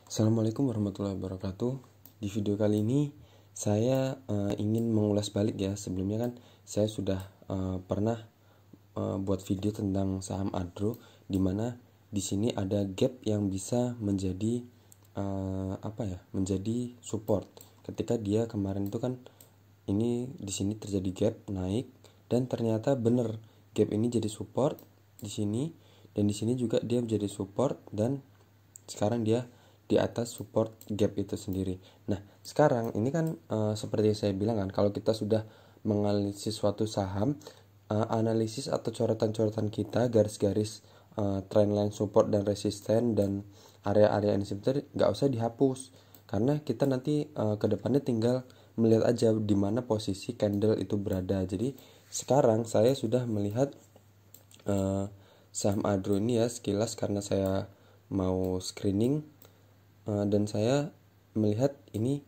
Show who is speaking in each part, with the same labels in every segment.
Speaker 1: Assalamualaikum warahmatullahi wabarakatuh. Di video kali ini saya ingin mengulas balik ya. Sebelumnya kan saya sudah pernah buat video tentang saham Adro, di mana di sini ada gap yang bisa menjadi menjadi support. Ketika dia kemarin itu kan ini di sini terjadi gap naik dan ternyata bener gap ini jadi support di sini, dan di sini juga dia menjadi support, dan sekarang dia di atas support gap itu sendiri. Nah, sekarang ini kan seperti yang saya bilang kan, kalau kita sudah menganalisis suatu saham, analisis atau coretan-coretan kita, garis-garis trendline support dan resisten dan area-area inhibitor nggak usah dihapus, karena kita nanti ke depannya tinggal melihat aja di mana posisi candle itu berada. Jadi sekarang saya sudah melihat saham Adro ini ya sekilas, karena saya mau screening dan saya melihat ini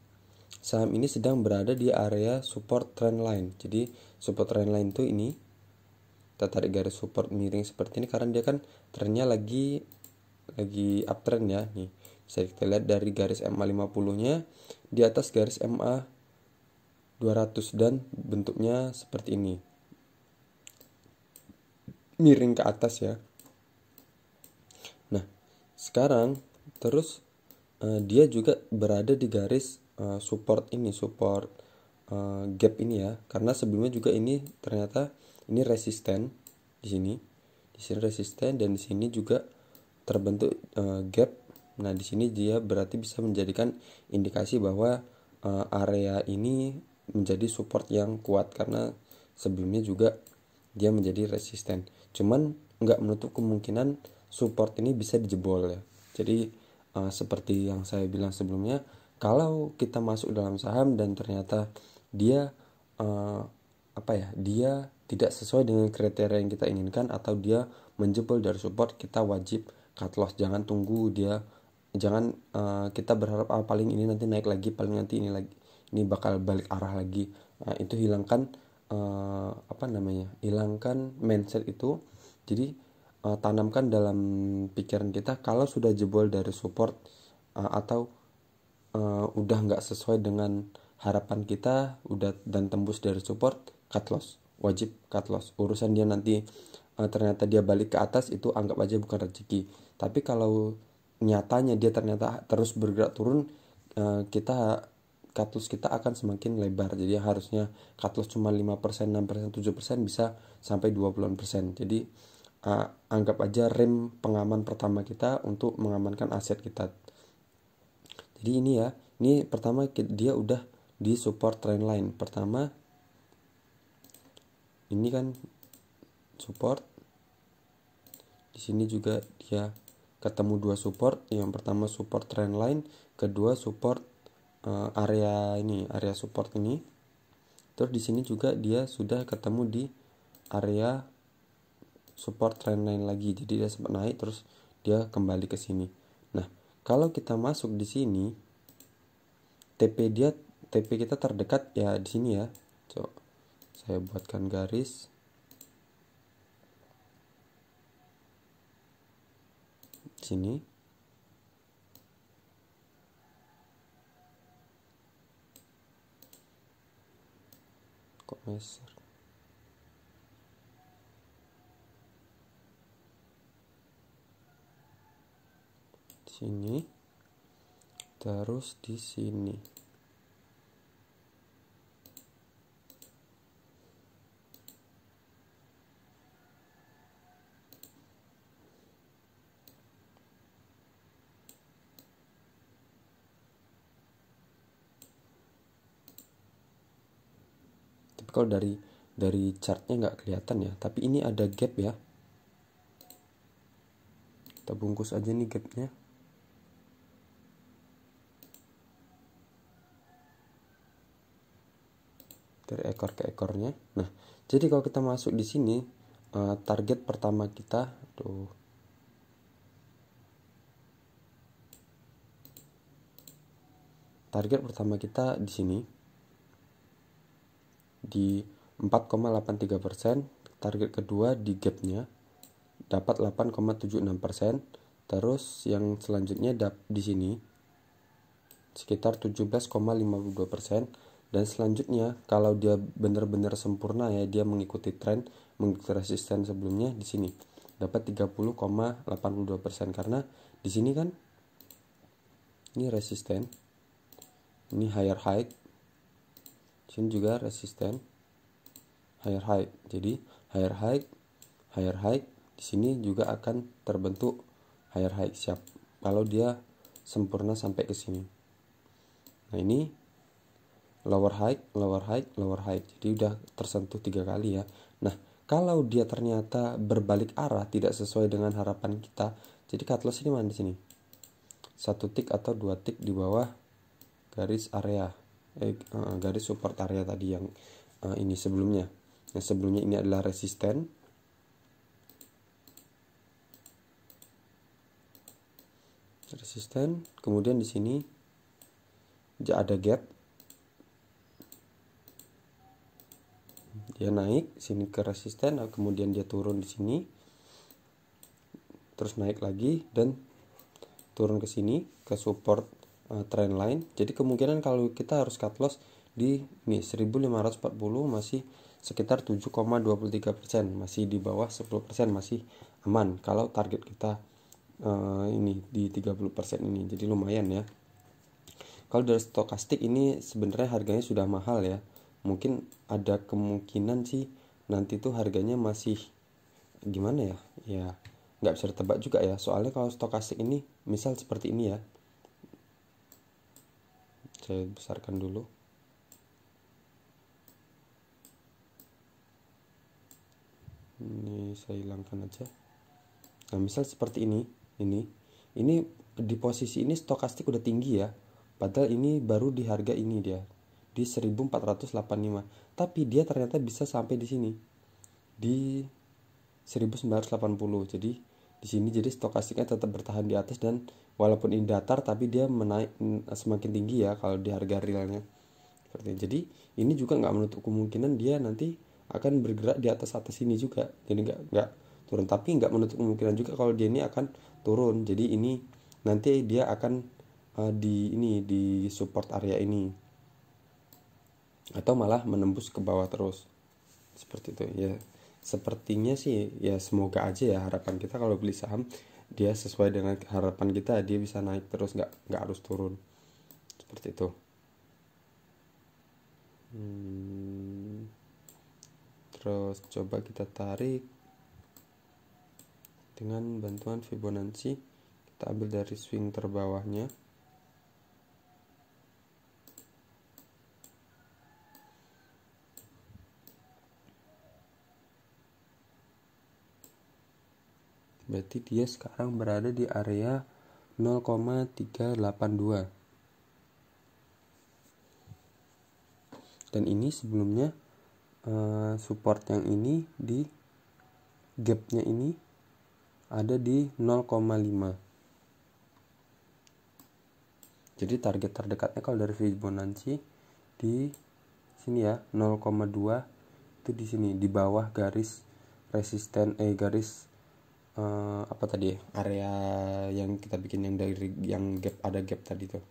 Speaker 1: saham ini sedang berada di area support trendline. Jadi support trendline itu ini, kita tarik garis support miring seperti ini karena dia kan trennya lagi uptrend ya. Nih bisa kita lihat dari garis MA 50 nya di atas garis MA 200 dan bentuknya seperti ini, miring ke atas ya. Nah sekarang terus dia juga berada di garis support ini, support gap ini ya, karena sebelumnya juga ini ternyata ini resisten di sini resisten, dan di sini juga terbentuk gap. Nah di sini dia berarti bisa menjadikan indikasi bahwa area ini menjadi support yang kuat, karena sebelumnya juga dia menjadi resisten. Cuman nggak menutup kemungkinan support ini bisa dijebol ya. Jadi seperti yang saya bilang sebelumnya, kalau kita masuk dalam saham dan ternyata dia dia tidak sesuai dengan kriteria yang kita inginkan, atau dia menjebol dari support, kita wajib cut loss. Jangan tunggu dia, jangan kita berharap paling ini nanti naik lagi, paling nanti ini bakal balik arah lagi. Itu hilangkan hilangkan mindset itu. Jadi tanamkan dalam pikiran kita, kalau sudah jebol dari support atau udah nggak sesuai dengan harapan kita, udah dan tembus dari support, cut loss, wajib cut loss. Urusan dia nanti ternyata dia balik ke atas, itu anggap aja bukan rezeki. Tapi kalau nyatanya dia ternyata terus bergerak turun, kita cut loss kita akan semakin lebar. Jadi harusnya cut loss cuma 5%, 6%, 7%, bisa sampai 20%. Jadi anggap aja rem pengaman pertama kita untuk mengamankan aset kita. Jadi ini ya, ini pertama dia udah di support trendline pertama. Ini kan support. Di sini juga dia ketemu dua support. Yang pertama support trendline, kedua support area support ini. Terus di sini juga dia sudah ketemu di area support trendline lagi. Jadi dia sempat naik terus dia kembali ke sini. Nah, kalau kita masuk di sini, TP kita terdekat ya di sini ya. Coba saya buatkan garis. Di sini. Kok meser? Sini, terus di sini. Tapi kalau dari chartnya nggak kelihatan ya, tapi ini ada gap ya. Kita bungkus aja nih gapnya. Dari ekor ke ekornya. Nah, jadi kalau kita masuk di sini, target pertama kita di sini di 4,83%. Target kedua di gapnya dapat 8,76%. Terus yang selanjutnya di sini sekitar 17,52%. Dan selanjutnya kalau dia benar-benar sempurna ya, dia mengikuti tren, mengikuti resisten sebelumnya, di sini dapat 30,82%. Karena di sini kan ini resisten, ini higher high, sini juga resisten, higher high. Jadi higher high di sini juga akan terbentuk higher high siap kalau dia sempurna sampai ke sini. Nah, ini lower high. Jadi udah tersentuh 3 kali ya. Nah, kalau dia ternyata berbalik arah, tidak sesuai dengan harapan kita, jadi cut loss ini mana di sini? 1 tick atau 2 tick di bawah garis area, garis support area tadi yang ini sebelumnya. Yang sebelumnya ini adalah resisten. Kemudian di sini ada gap. Dia naik sini ke resisten, kemudian dia turun di sini, terus naik lagi dan turun ke sini ke support trend line. Jadi kemungkinan kalau kita harus cut loss di ini 1540 masih sekitar 7,23%, masih di bawah 10%, masih aman kalau target kita ini di 30% ini. Jadi lumayan ya. Kalau dari stokastik ini sebenarnya harganya sudah mahal ya. Mungkin ada kemungkinan sih nanti tuh harganya masih gimana ya, ya nggak bisa ditebak juga ya. Soalnya kalau stokastik ini misal seperti ini ya, saya besarkan dulu. Ini saya hilangkan aja. Nah, misal seperti ini di posisi ini stokastik udah tinggi ya, padahal ini baru di harga ini dia di 1485, tapi dia ternyata bisa sampai di sini di 1980. Jadi di sini jadi stokastiknya tetap bertahan di atas, dan walaupun ini datar tapi dia menaik semakin tinggi ya kalau di harga realnya seperti ini. Jadi ini juga nggak menutup kemungkinan dia nanti akan bergerak di atas ini juga, jadi nggak turun, tapi nggak menutup kemungkinan juga kalau dia ini akan turun. Jadi ini nanti dia akan di support area ini, atau malah menembus ke bawah terus seperti itu ya. Sepertinya sih ya, semoga aja ya, harapan kita kalau beli saham dia sesuai dengan harapan kita, dia bisa naik terus, nggak harus turun seperti itu. Terus coba kita tarik dengan bantuan Fibonacci, kita ambil dari swing terbawahnya. Berarti dia sekarang berada di area 0,382. Dan ini sebelumnya support yang ini di gapnya ini ada di 0,5. Jadi target terdekatnya kalau dari Fibonacci di sini ya, 0,2 itu di sini di bawah garis resisten garis apa tadi ya, area yang kita bikin yang dari yang gap, ada gap tadi tuh.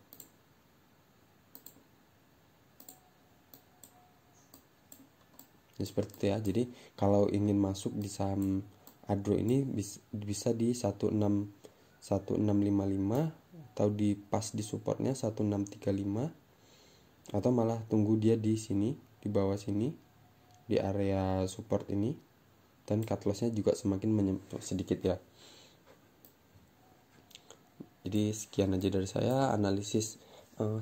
Speaker 1: Ya, seperti itu ya. Jadi kalau ingin masuk di saham Adro ini bisa di 1655 atau di pas di supportnya 1635, atau malah tunggu dia di sini di bawah sini di area support ini, dan cut lossnya juga semakin sedikit ya. Jadi sekian aja dari saya analisis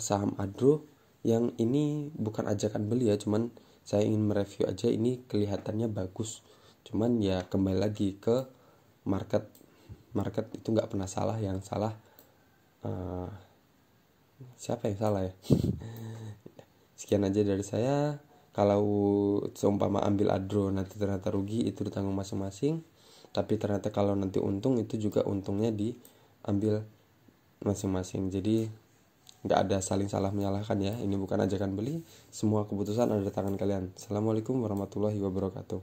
Speaker 1: saham Adro, yang ini bukan ajakan beli ya, cuman saya ingin mereview aja. Ini kelihatannya bagus, cuman ya kembali lagi ke market itu nggak pernah salah. Yang salah siapa yang salah ya. Sekian aja dari saya. Kalau seumpama ambil Adro nanti ternyata rugi, itu ditanggung masing-masing. Tapi ternyata kalau nanti untung, itu juga untungnya diambil masing-masing. Jadi nggak ada saling salah menyalahkan ya. Ini bukan ajakan beli, semua keputusan ada di tangan kalian. Assalamualaikum warahmatullahi wabarakatuh.